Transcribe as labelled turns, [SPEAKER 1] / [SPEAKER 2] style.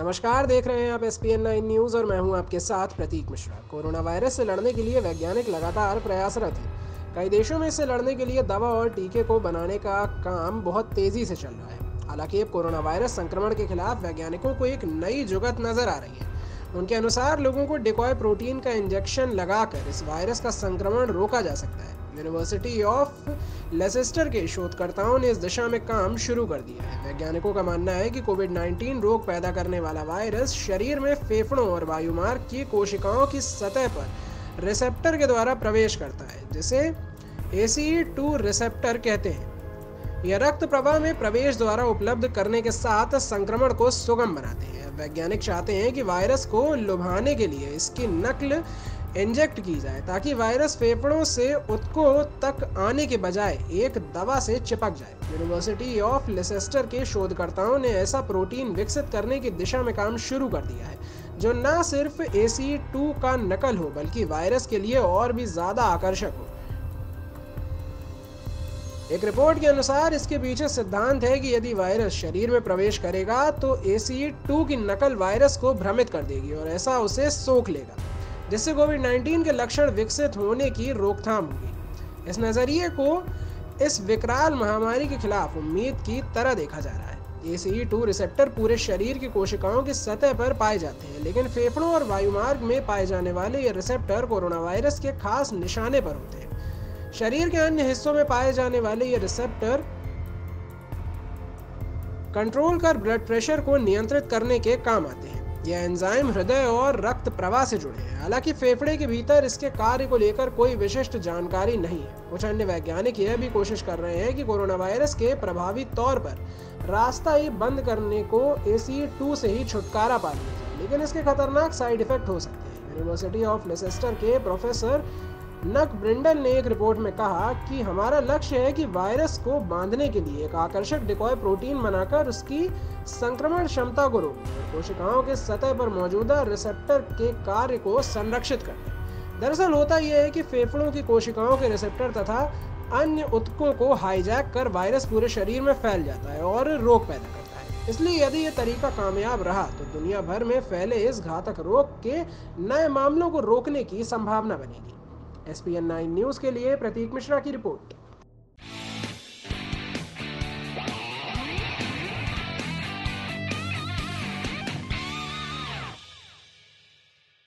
[SPEAKER 1] नमस्कार, देख रहे हैं आप SPN9 न्यूज़ और मैं हूं आपके साथ प्रतीक मिश्रा। कोरोना वायरस से लड़ने के लिए वैज्ञानिक लगातार प्रयासरत हैं। कई देशों में इससे लड़ने के लिए दवा और टीके को बनाने का काम बहुत तेज़ी से चल रहा है। हालांकि अब कोरोना वायरस संक्रमण के खिलाफ वैज्ञानिकों को एक नई जुगत नजर आ रही है। उनके अनुसार लोगों को डिकॉय प्रोटीन का इंजेक्शन लगाकर इस वायरस का संक्रमण रोका जा सकता है। यूनिवर्सिटी ऑफ लेसेस्टर के शोधकर्ताओं ने इस दिशा में काम शुरू कर दिया है। वैज्ञानिकों का मानना है कि कोविड-19 रोग पैदा करने वाला वायरस शरीर में फेफड़ों और वायुमार्ग की कोशिकाओं की सतह पर रिसेप्टर के द्वारा प्रवेश करता है, जिसे ACE2 रिसेप्टर कहते हैं। यह रक्त प्रवाह में प्रवेश द्वारा उपलब्ध करने के साथ संक्रमण को सुगम बनाते हैं। वैज्ञानिक चाहते हैं कि वायरस को लुभाने के लिए इसकी नकल इंजेक्ट की जाए ताकि वायरस फेफड़ों से ऊतकों तक आने के बजाय एक दवा से चिपक जाए। यूनिवर्सिटी ऑफ लेसेस्टर के शोधकर्ताओं ने ऐसा प्रोटीन विकसित करने की दिशा में काम शुरू कर दिया है जो न सिर्फ ACE2 का नकल हो बल्कि वायरस के लिए और भी ज्यादा आकर्षक हो। एक रिपोर्ट के अनुसार इसके पीछे सिद्धांत है कि यदि वायरस शरीर में प्रवेश करेगा तो ACE2 की नकल वायरस को भ्रमित कर देगी और ऐसा उसे सोख लेगा, जिससे कोविड-19 के लक्षण विकसित होने की रोकथाम होगी। इस नजरिए को इस विकराल महामारी के खिलाफ उम्मीद की तरह देखा जा रहा है। ACE2 रिसेप्टर पूरे शरीर की कोशिकाओं की सतह पर पाए जाते हैं, लेकिन फेफड़ों और वायुमार्ग में पाए जाने वाले ये रिसेप्टर कोरोना वायरस के खास निशाने पर होते हैं। शरीर के अन्य हिस्सों में पाए जाने वाले ये रिसेप्टर कंट्रोल कर ब्लड प्रेशर को नियंत्रित करने के काम आते हैं। यह एंजाइम हृदय और रक्त प्रवाह से जुड़े हैं। हालांकि फेफड़े के भीतर इसके कार्य को लेकर कोई विशिष्ट जानकारी नहीं है। कुछ अन्य वैज्ञानिक यह भी कोशिश कर रहे हैं कि कोरोना वायरस के प्रभावी तौर पर रास्ता ही बंद करने को ACE2 से ही छुटकारा पा लिया जाए, लेकिन इसके खतरनाक साइड इफेक्ट हो सकते हैं। यूनिवर्सिटी ऑफ लेसेस्टर के प्रोफेसर नक ब्रिंडल ने एक रिपोर्ट में कहा कि हमारा लक्ष्य है कि वायरस को बांधने के लिए एक आकर्षक डिकॉय प्रोटीन बनाकर उसकी संक्रमण क्षमता को रोकने और कोशिकाओं के सतह पर मौजूदा रिसेप्टर के कार्य को संरक्षित करना। दरअसल होता यह है कि फेफड़ों की कोशिकाओं के रिसेप्टर तथा अन्य ऊतकों को हाईजैक कर वायरस पूरे शरीर में फैल जाता है और रोग पैदा करता है। इसलिए यदि यह तरीका कामयाब रहा तो दुनिया भर में फैले इस घातक रोग के नए मामलों को रोकने की संभावना बनेगी। SPN9 न्यूज़ के लिए प्रतीक मिश्रा की रिपोर्ट।